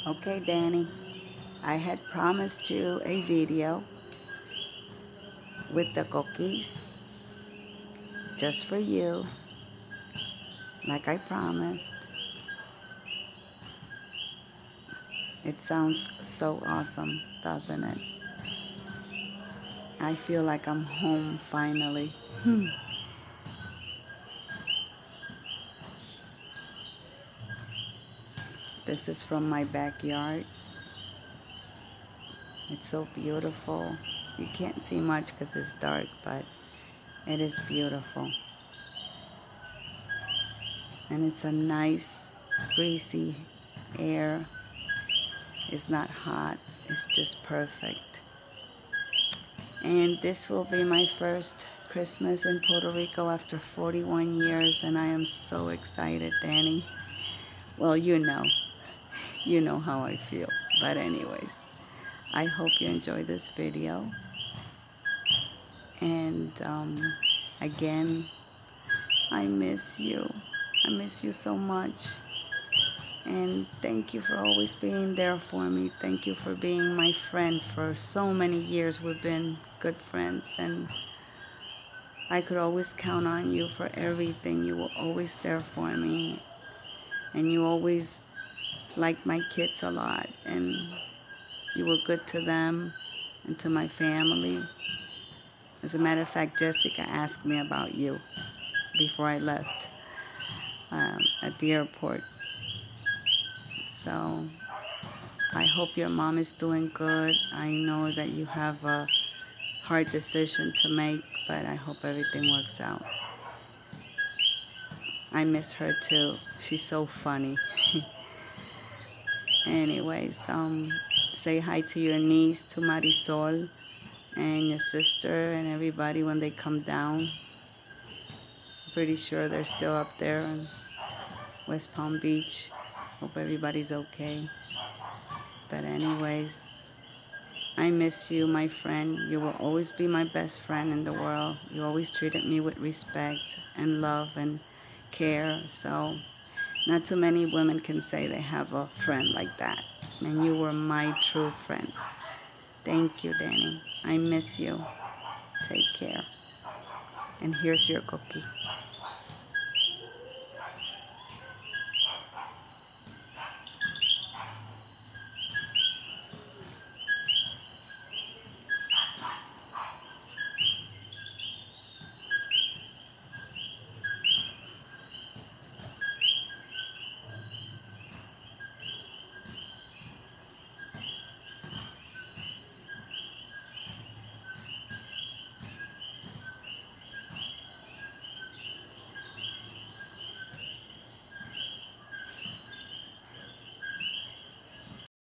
Okay, Danny, I had promised you a video with the cookies just for you, like I promised. It sounds so awesome, doesn't it? I feel like I'm home finally. This is from my backyard. It's so beautiful. You can't see much because it's dark, but it is beautiful. And it's a nice, breezy air. It's not hot. It's just perfect. And this will be my first Christmas in Puerto Rico after 41 years, and I am so excited, Danny. Well, you know how I feel. But anyways, I hope you enjoy this video. And again, I miss you. I miss you so much. And thank you for always being there for me. Thank you for being my friend for so many years. We've been good friends, and I could always count on you for everything. You were always there for me, and you always liked my kids a lot, and you were good to them and to my family. As a matter of fact, Jessica asked me about you before I left at the airport. So I hope your mom is doing good. I know that you have a hard decision to make, but I hope everything works out. I miss her too. She's so funny. Anyways, say hi to your niece, to Marisol, and your sister, and everybody when they come down. Pretty sure they're still up there in West Palm Beach. Hope everybody's okay. But anyways, I miss you, my friend. You will always be my best friend in the world. You always treated me with respect and love and care. So not too many women can say they have a friend like that. And you were my true friend. Thank you, Danny. I miss you. Take care. And here's your cookie.